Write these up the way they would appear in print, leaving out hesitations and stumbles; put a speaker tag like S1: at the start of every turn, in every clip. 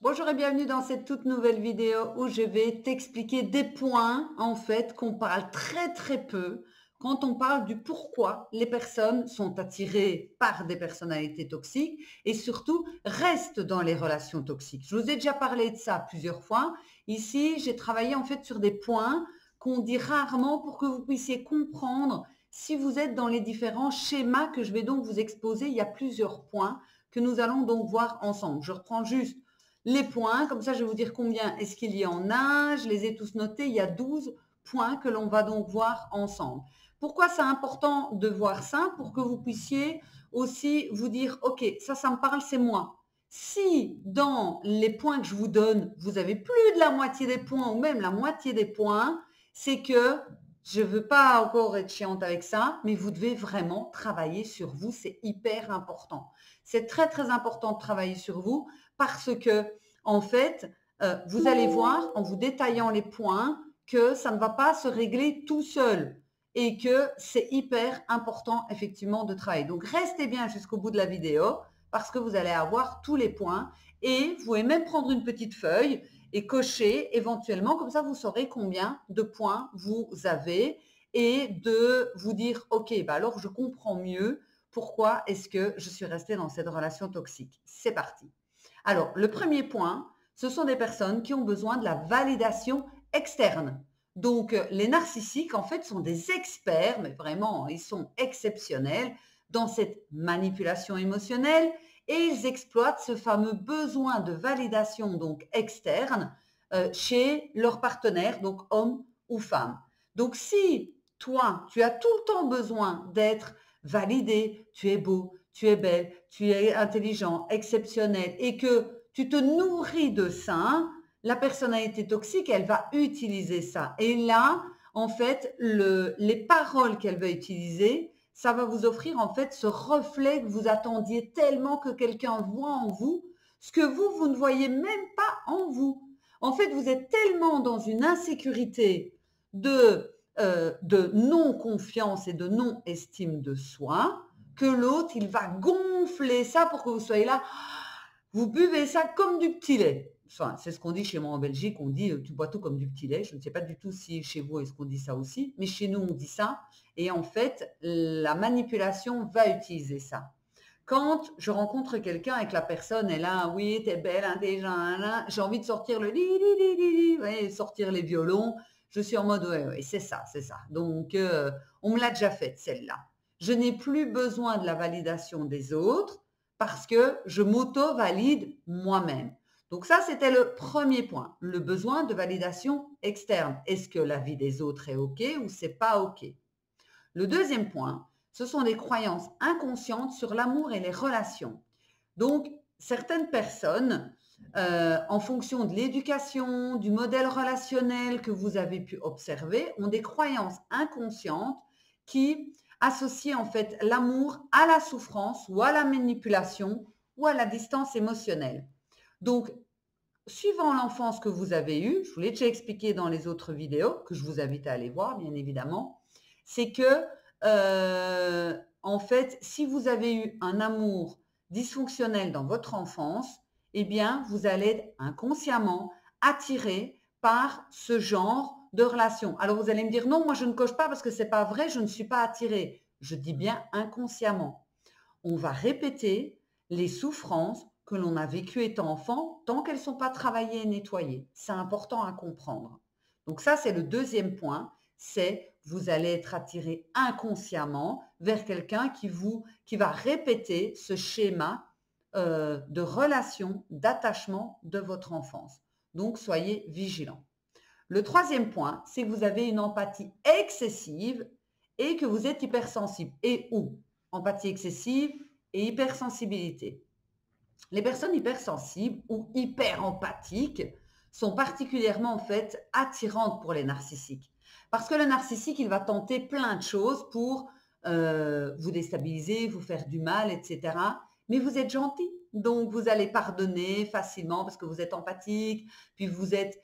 S1: Bonjour et bienvenue dans cette toute nouvelle vidéo où je vais t'expliquer des points en fait qu'on parle très peu quand on parle du pourquoi les personnes sont attirées par des personnalités toxiques et surtout restent dans les relations toxiques. Je vous ai déjà parlé de ça plusieurs fois. Ici, j'ai travaillé en fait sur des points qu'on dit rarement pour que vous puissiez comprendre si vous êtes dans les différents schémas que je vais donc vous exposer. Il y a plusieurs points que nous allons donc voir ensemble. Je reprends juste les points, comme ça je vais vous dire combien est-ce qu'il y en a, je les ai tous notés, il y a 12 points que l'on va donc voir ensemble. Pourquoi c'est important de voir ça? Pour que vous puissiez aussi vous dire, ok, ça me parle, c'est moi. Si dans les points que je vous donne, vous avez plus de la moitié des points ou même la moitié des points, c'est que je ne veux pas encore être chiante avec ça, mais vous devez vraiment travailler sur vous, c'est hyper important. C'est très important de travailler sur vous parce que, en fait, vous allez voir en vous détaillant les points que ça ne va pas se régler tout seul et que c'est hyper important effectivement de travailler. Donc, restez bien jusqu'au bout de la vidéo parce que vous allez avoir tous les points et vous pouvez même prendre une petite feuille et cocher éventuellement, comme ça vous saurez combien de points vous avez et de vous dire, ok, bah alors je comprends mieux pourquoi est-ce que je suis restée dans cette relation toxique. C'est parti. Alors, le premier point, ce sont des personnes qui ont besoin de la validation externe. Donc, les narcissiques, en fait, sont des experts, mais vraiment, ils sont exceptionnels dans cette manipulation émotionnelle et ils exploitent ce fameux besoin de validation donc externe chez leur partenaire, donc homme ou femme. Donc, si toi, tu as tout le temps besoin d'être validé, tu es beau, tu es belle, tu es intelligent, exceptionnel et que tu te nourris de ça, la personnalité toxique, elle va utiliser ça. Et là, en fait, les paroles qu'elle va utiliser, ça va vous offrir en fait ce reflet que vous attendiez tellement que quelqu'un voit en vous, ce que vous ne voyez même pas en vous. En fait, vous êtes tellement dans une insécurité de non-confiance et de non-estime de soi que l'autre, il va gonfler ça pour que vous soyez là. Vous buvez ça comme du petit lait. Enfin, c'est ce qu'on dit chez moi en Belgique, on dit tu bois tout comme du petit lait. Je ne sais pas du tout si chez vous est-ce qu'on dit ça aussi, mais chez nous on dit ça. Et en fait, la manipulation va utiliser ça. Quand je rencontre quelqu'un et que la personne est là, oui, t'es belle, intelligente, j'ai envie de sortir le li, li, li, li, li, ouais, sortir les violons. Je suis en mode, ouais, c'est ça, c'est ça. Donc, on me l'a déjà faite, celle-là. Je n'ai plus besoin de la validation des autres parce que je m'auto-valide moi-même. Donc ça, c'était le premier point, le besoin de validation externe. Est-ce que la vie des autres est OK ou c'est pas OK? Le deuxième point, ce sont des croyances inconscientes sur l'amour et les relations. Donc, certaines personnes, en fonction de l'éducation, du modèle relationnel que vous avez pu observer, ont des croyances inconscientes qui associent en fait l'amour à la souffrance ou à la manipulation ou à la distance émotionnelle. Donc, suivant l'enfance que vous avez eue, je vous l'ai déjà expliqué dans les autres vidéos, que je vous invite à aller voir, bien évidemment, c'est que, en fait, si vous avez eu un amour dysfonctionnel dans votre enfance, eh bien, vous allez être inconsciemment attiré par ce genre de relation. Alors, vous allez me dire, non, moi, je ne coche pas parce que c'est pas vrai, je ne suis pas attirée. Je dis bien inconsciemment. On va répéter les souffrances que l'on a vécues étant enfant tant qu'elles ne sont pas travaillées et nettoyées. C'est important à comprendre. Donc ça, c'est le deuxième point, c'est vous allez être attiré inconsciemment vers quelqu'un qui va répéter ce schéma de relation, d'attachement de votre enfance. Donc, soyez vigilants. Le troisième point, c'est que vous avez une empathie excessive et que vous êtes hypersensible. Et ou empathie excessive et hypersensibilité. Les personnes hypersensibles ou hyper empathiques sont particulièrement en fait attirantes pour les narcissiques. Parce que le narcissique, il va tenter plein de choses pour vous déstabiliser, vous faire du mal, etc. Mais vous êtes gentil, donc vous allez pardonner facilement parce que vous êtes empathique, puis vous êtes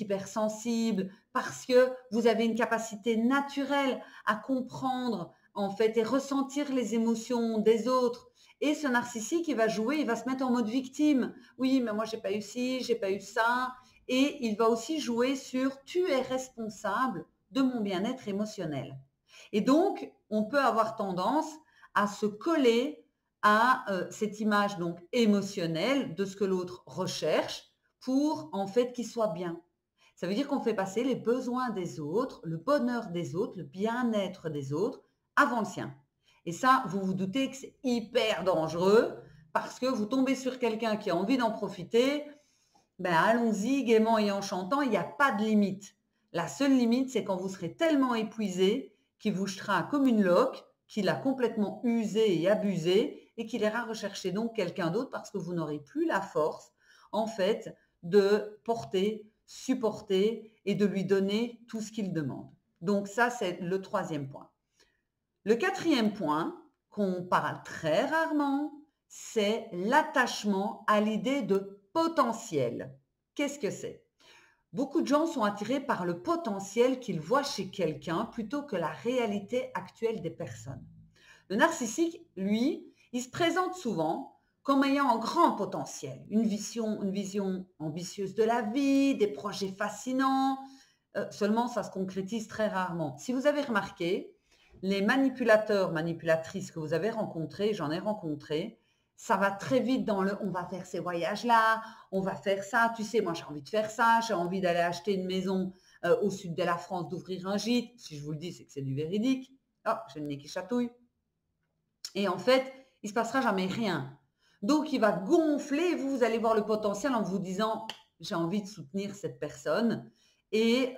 S1: hypersensible, parce que vous avez une capacité naturelle à comprendre en fait et ressentir les émotions des autres Et ce narcissique, il va jouer, il va se mettre en mode victime. Oui, mais moi, j'ai pas eu ci, j'ai pas eu ça. Et il va aussi jouer sur tu es responsable de mon bien-être émotionnel. Et donc, on peut avoir tendance à se coller à cette image donc émotionnelle de ce que l'autre recherche pour en fait qu'il soit bien. Ça veut dire qu'on fait passer les besoins des autres, le bonheur des autres, le bien-être des autres avant le sien. Et ça, vous vous doutez que c'est hyper dangereux parce que vous tombez sur quelqu'un qui a envie d'en profiter. Ben allons-y, gaiement et en chantant, il n'y a pas de limite. La seule limite, c'est quand vous serez tellement épuisé qu'il vous jetera comme une loque, qu'il a complètement usé et abusé et qu'il ira rechercher donc quelqu'un d'autre parce que vous n'aurez plus la force, en fait, de porter, supporter et de lui donner tout ce qu'il demande. Donc ça, c'est le troisième point. Le quatrième point, qu'on parle très rarement, c'est l'attachement à l'idée de potentiel. Qu'est-ce que c'est? Beaucoup de gens sont attirés par le potentiel qu'ils voient chez quelqu'un plutôt que la réalité actuelle des personnes. Le narcissique, lui, il se présente souvent comme ayant un grand potentiel, une vision ambitieuse de la vie, des projets fascinants. Seulement, ça se concrétise très rarement. Si vous avez remarqué, les manipulateurs, manipulatrices que vous avez rencontrés, j'en ai rencontré, ça va très vite dans le on va faire ces voyages-là, on va faire ça, tu sais, moi j'ai envie de faire ça, j'ai envie d'aller acheter une maison au sud de la France, d'ouvrir un gîte. Si je vous le dis, c'est que c'est du véridique. Ah, j'ai le nez qui chatouille. Et en fait, il ne se passera jamais rien. Donc, il va gonfler et vous allez voir le potentiel en vous disant j'ai envie de soutenir cette personne et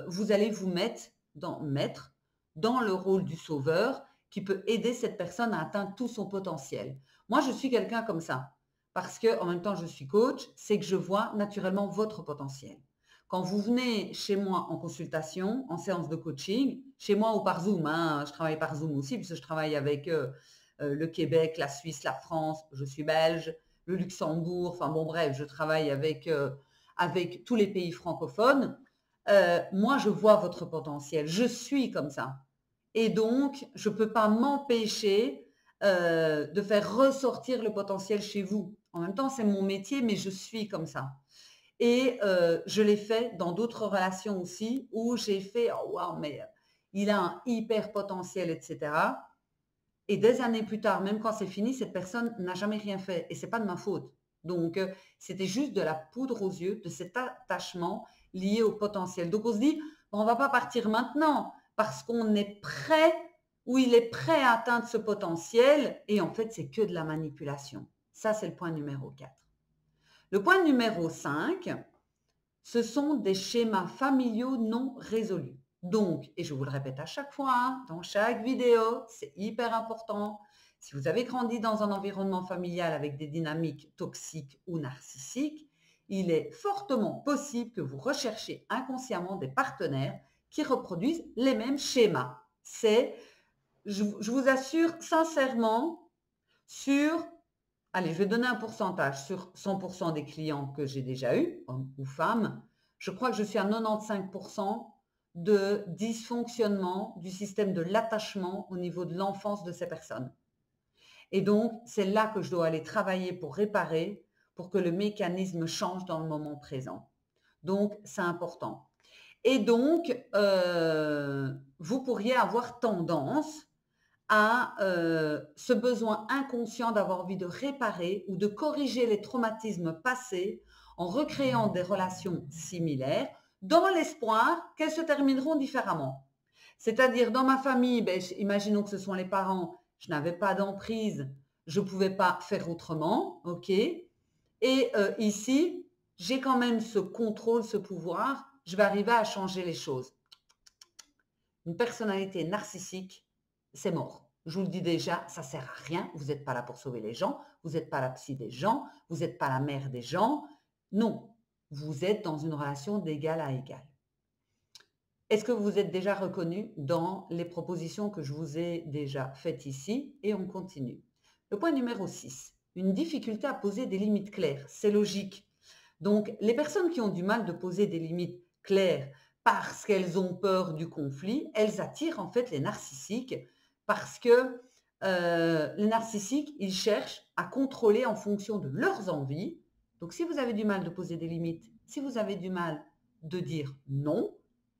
S1: vous allez vous mettre dans le rôle du sauveur qui peut aider cette personne à atteindre tout son potentiel. Moi, je suis quelqu'un comme ça parce que en même temps, je suis coach, c'est que je vois naturellement votre potentiel. Quand vous venez chez moi en consultation, en séance de coaching, chez moi ou par Zoom, hein, je travaille par Zoom aussi puisque je travaille avec le Québec, la Suisse, la France, je suis belge, le Luxembourg, enfin bon bref, je travaille avec tous les pays francophones. Moi, je vois votre potentiel, je suis comme ça. Et donc, je ne peux pas m'empêcher de faire ressortir le potentiel chez vous. En même temps, c'est mon métier, mais je suis comme ça. Et je l'ai fait dans d'autres relations aussi, où j'ai fait, oh wow, mais il a un hyper potentiel, etc. Et des années plus tard, même quand c'est fini, cette personne n'a jamais rien fait. Et ce n'est pas de ma faute. Donc, c'était juste de la poudre aux yeux, de cet attachement lié au potentiel. Donc, on se dit, on ne va pas partir maintenant parce qu'on est prêt ou il est prêt à atteindre ce potentiel. Et en fait, c'est que de la manipulation. Ça, c'est le point numéro 4. Le point numéro 5, ce sont des schémas familiaux non résolus. Donc, et je vous le répète à chaque fois, hein, dans chaque vidéo, c'est hyper important. Si vous avez grandi dans un environnement familial avec des dynamiques toxiques ou narcissiques, il est fortement possible que vous recherchiez inconsciemment des partenaires qui reproduisent les mêmes schémas. Je vous assure sincèrement, allez, je vais donner un pourcentage sur 100% des clients que j'ai déjà eus, hommes ou femmes. Je crois que je suis à 95% de dysfonctionnement du système de l'attachement au niveau de l'enfance de ces personnes. Et donc, c'est là que je dois aller travailler pour réparer, pour que le mécanisme change dans le moment présent. Donc, c'est important. Et donc, vous pourriez avoir tendance à ce besoin inconscient d'avoir envie de réparer ou de corriger les traumatismes passés en recréant des relations similaires dans l'espoir qu'elles se termineront différemment. C'est-à-dire, dans ma famille, imaginons que ce sont les parents, je n'avais pas d'emprise, je ne pouvais pas faire autrement, ok. Et ici, j'ai quand même ce contrôle, ce pouvoir, je vais arriver à changer les choses. Une personnalité narcissique, c'est mort. Je vous le dis déjà, ça ne sert à rien. Vous n'êtes pas là pour sauver les gens. Vous n'êtes pas la psy des gens. Vous n'êtes pas la mère des gens. Non, vous êtes dans une relation d'égal à égal. Est-ce que vous êtes déjà reconnu dans les propositions que je vous ai déjà faites ici? Et on continue. Le point numéro 6, une difficulté à poser des limites claires. C'est logique. Donc, les personnes qui ont du mal de poser des limites claires parce qu'elles ont peur du conflit, elles attirent en fait les narcissiques parce que les narcissiques, ils cherchent à contrôler en fonction de leurs envies. Donc, si vous avez du mal de poser des limites, si vous avez du mal de dire non,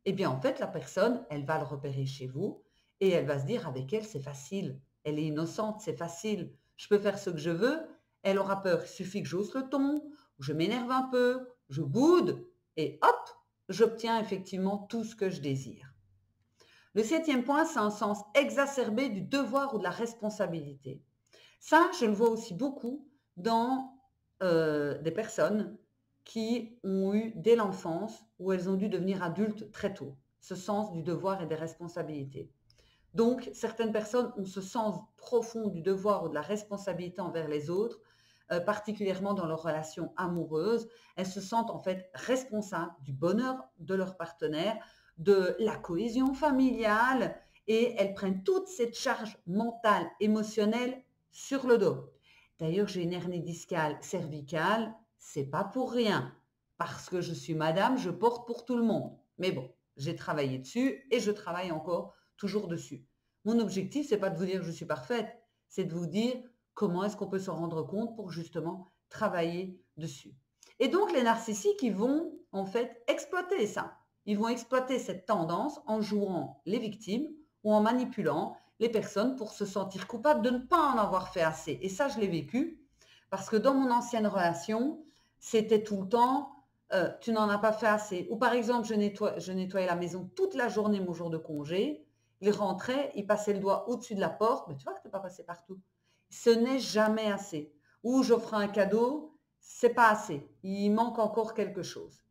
S1: eh bien, en fait, la personne, elle va le repérer chez vous et elle va se dire, avec elle, c'est facile. Elle est innocente, c'est facile. Je peux faire ce que je veux. Elle aura peur. Il suffit que j'hausse le ton, je m'énerve un peu, je boude et hop, j'obtiens effectivement tout ce que je désire. Le 7e point, c'est un sens exacerbé du devoir ou de la responsabilité. Ça, je le vois aussi beaucoup dans des personnes qui ont eu dès l'enfance où elles ont dû devenir adultes très tôt, ce sens du devoir et des responsabilités. Donc, certaines personnes ont ce sens profond du devoir ou de la responsabilité envers les autres, particulièrement dans leurs relations amoureuses. Elles se sentent en fait responsables du bonheur de leur partenaire, de la cohésion familiale et elles prennent toute cette charge mentale, émotionnelle sur le dos. D'ailleurs, j'ai une hernie discale cervicale, c'est pas pour rien. Parce que je suis madame, je porte pour tout le monde. Mais bon, j'ai travaillé dessus et je travaille encore toujours dessus. Mon objectif, c'est pas de vous dire que je suis parfaite, c'est de vous dire comment est-ce qu'on peut s'en rendre compte pour justement travailler dessus. Et donc, les narcissiques, ils vont en fait exploiter ça. Ils vont exploiter cette tendance en jouant les victimes ou en manipulant les personnes pour se sentir coupables de ne pas en avoir fait assez. Et ça, je l'ai vécu parce que dans mon ancienne relation, c'était tout le temps tu n'en as pas fait assez. Ou par exemple, je nettoyais la maison toute la journée mon jour de congé. Il rentrait, il passait le doigt au-dessus de la porte. Mais tu vois que tu n'es pas passé partout. Ce n'est jamais assez. Ou j'offre un cadeau, c'est pas assez. Il manque encore quelque chose.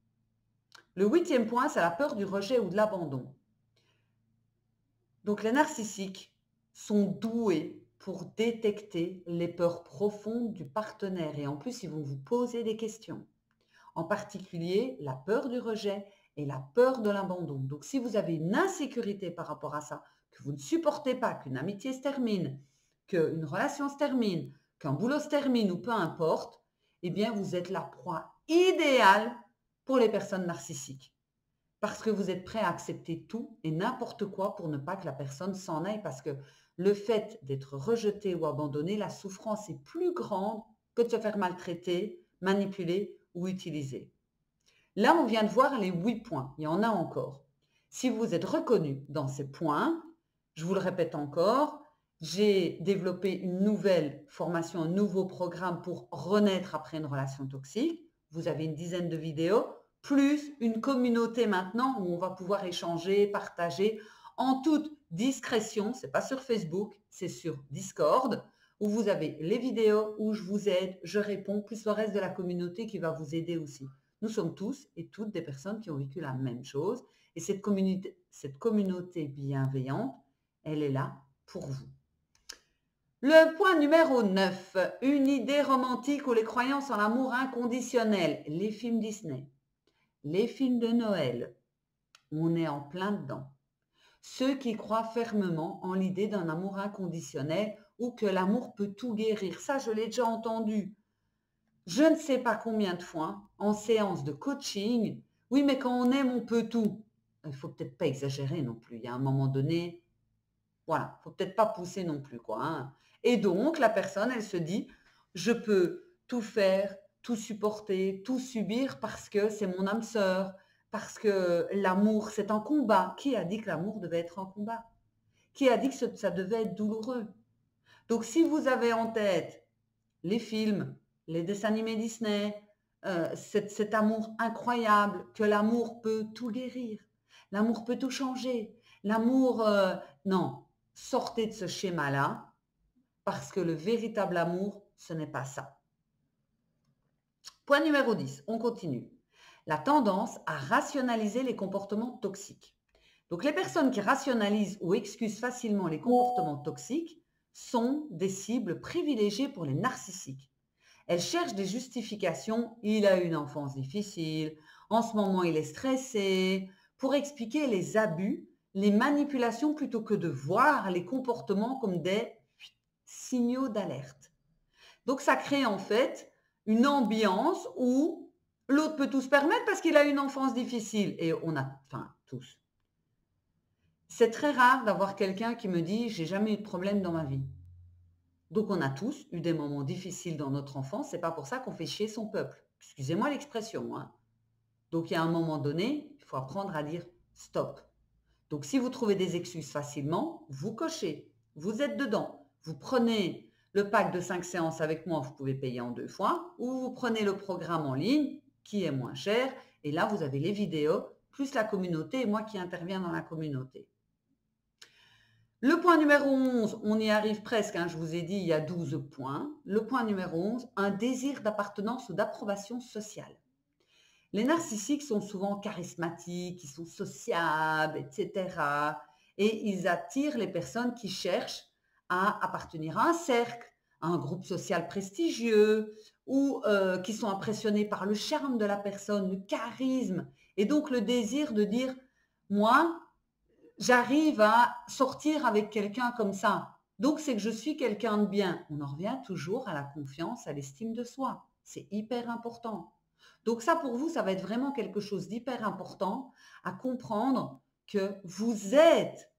S1: Le 8e point, c'est la peur du rejet ou de l'abandon. Donc les narcissiques sont doués pour détecter les peurs profondes du partenaire et en plus, ils vont vous poser des questions. En particulier, la peur du rejet et la peur de l'abandon. Donc si vous avez une insécurité par rapport à ça, que vous ne supportez pas qu'une amitié se termine, qu'une relation se termine, qu'un boulot se termine ou peu importe, eh bien vous êtes la proie idéale pour les personnes narcissiques. Parce que vous êtes prêt à accepter tout et n'importe quoi pour ne pas que la personne s'en aille. Parce que le fait d'être rejeté ou abandonné, la souffrance est plus grande que de se faire maltraiter, manipuler ou utiliser. Là, on vient de voir les 8 points. Il y en a encore. Si vous êtes reconnu dans ces points, je vous le répète encore, j'ai développé une nouvelle formation, un nouveau programme pour renaître après une relation toxique. Vous avez une dizaine de vidéos, plus une communauté maintenant où on va pouvoir échanger, partager en toute discrétion. Ce n'est pas sur Facebook, c'est sur Discord où vous avez les vidéos où je vous aide, je réponds, plus le reste de la communauté qui va vous aider aussi. Nous sommes tous et toutes des personnes qui ont vécu la même chose et cette communauté bienveillante, elle est là pour vous. Le point numéro 9, une idée romantique ou les croyances en l'amour inconditionnel, les films Disney, les films de Noël, on est en plein dedans. Ceux qui croient fermement en l'idée d'un amour inconditionnel ou que l'amour peut tout guérir. Ça, je l'ai déjà entendu. Je ne sais pas combien de fois en séance de coaching. Oui, mais quand on aime, on peut tout. Il ne faut peut-être pas exagérer non plus. Il y a un moment donné, voilà, il ne faut peut-être pas pousser non plus, quoi. Hein. Et donc, la personne, elle se dit, je peux tout faire, tout supporter, tout subir parce que c'est mon âme sœur, parce que l'amour, c'est un combat. Qui a dit que l'amour devait être un combat? Qui a dit que ça devait être douloureux? Donc, si vous avez en tête les films, les dessins animés Disney, cet amour incroyable, que l'amour peut tout guérir, l'amour peut tout changer, l'amour... non, sortez de ce schéma-là, parce que le véritable amour, ce n'est pas ça. Point numéro 10, on continue. La tendance à rationaliser les comportements toxiques. Donc les personnes qui rationalisent ou excusent facilement les comportements toxiques sont des cibles privilégiées pour les narcissiques. Elles cherchent des justifications. Il a eu une enfance difficile, en ce moment il est stressé, pour expliquer les abus, les manipulations plutôt que de voir les comportements comme des signaux d'alerte. Donc ça crée en fait une ambiance où l'autre peut tout se permettre parce qu'il a eu une enfance difficile. Et on a, enfin tous. C'est très rare d'avoir quelqu'un qui me dit « j'ai jamais eu de problème dans ma vie ». Donc on a tous eu des moments difficiles dans notre enfance, c'est pas pour ça qu'on fait chier son peuple. Excusez-moi l'expression, hein. Donc il y a un moment donné, il faut apprendre à dire stop. Donc si vous trouvez des excuses facilement, vous cochez, vous êtes dedans. Vous prenez le pack de 5 séances avec moi, vous pouvez payer en 2 fois, ou vous prenez le programme en ligne qui est moins cher, et là vous avez les vidéos, plus la communauté et moi qui interviens dans la communauté. Le point numéro 11, on y arrive presque, hein, je vous ai dit, il y a 12 points. Le point numéro 11, un désir d'appartenance ou d'approbation sociale. Les narcissiques sont souvent charismatiques, ils sont sociables, etc. Et ils attirent les personnes qui cherchent à appartenir à un cercle, à un groupe social prestigieux, ou qui sont impressionnés par le charme de la personne, le charisme, et donc le désir de dire, moi, j'arrive à sortir avec quelqu'un comme ça. Donc, c'est que je suis quelqu'un de bien. On en revient toujours à la confiance, à l'estime de soi. C'est hyper important. Donc ça, pour vous, ça va être vraiment quelque chose d'hyper important à comprendre que vous êtes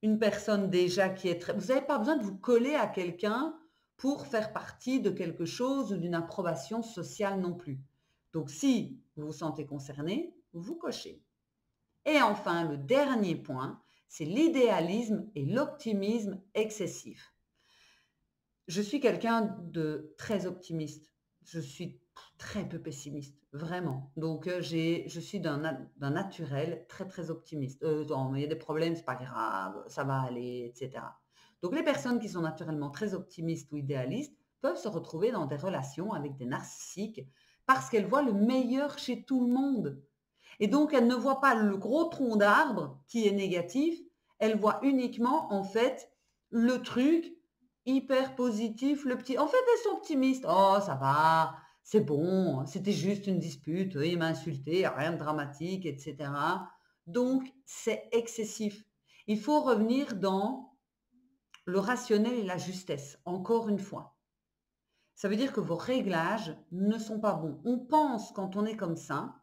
S1: une personne déjà qui est très... Vous n'avez pas besoin de vous coller à quelqu'un pour faire partie de quelque chose ou d'une approbation sociale non plus. Donc, si vous vous sentez concerné, vous cochez. Et enfin, le dernier point, c'est l'idéalisme et l'optimisme excessif. Je suis quelqu'un de très optimiste. Je suis très peu pessimiste, vraiment. Donc, je suis d'un naturel très, très optimiste. Non, mais il y a des problèmes, c'est pas grave, ça va aller, etc. Donc, les personnes qui sont naturellement très optimistes ou idéalistes peuvent se retrouver dans des relations avec des narcissiques parce qu'elles voient le meilleur chez tout le monde. Et donc, elles ne voient pas le gros tronc d'arbre qui est négatif, elles voient uniquement, en fait, le truc hyper positif, le petit. En fait, elles sont optimistes. Oh, ça va, c'est bon, c'était juste une dispute, il m'a insulté, rien de dramatique, etc. Donc, c'est excessif. Il faut revenir dans le rationnel et la justesse, encore une fois. Ça veut dire que vos réglages ne sont pas bons. On pense, quand on est comme ça,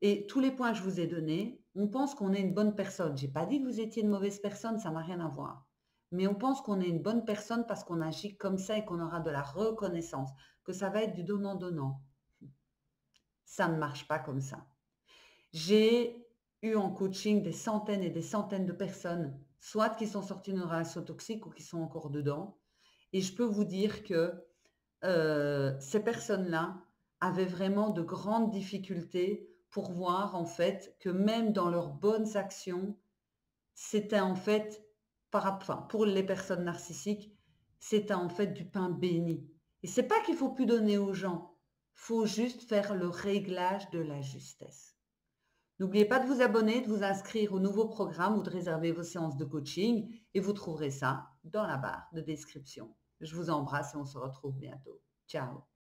S1: et tous les points que je vous ai donnés, on pense qu'on est une bonne personne. Je n'ai pas dit que vous étiez une mauvaise personne, ça n'a rien à voir. Mais on pense qu'on est une bonne personne parce qu'on agit comme ça et qu'on aura de la reconnaissance, que ça va être du donnant-donnant. Ça ne marche pas comme ça. J'ai eu en coaching des centaines et des centaines de personnes, soit qui sont sorties d'une relation toxique ou qui sont encore dedans. Et je peux vous dire que ces personnes-là avaient vraiment de grandes difficultés pour voir en fait que même dans leurs bonnes actions, c'était en fait, pour les personnes narcissiques, c'était en fait du pain béni. Et c'est pas qu'il faut plus donner aux gens, faut juste faire le réglage de la justesse. N'oubliez pas de vous abonner, de vous inscrire au nouveau programme ou de réserver vos séances de coaching et vous trouverez ça dans la barre de description. Je vous embrasse et on se retrouve bientôt. Ciao.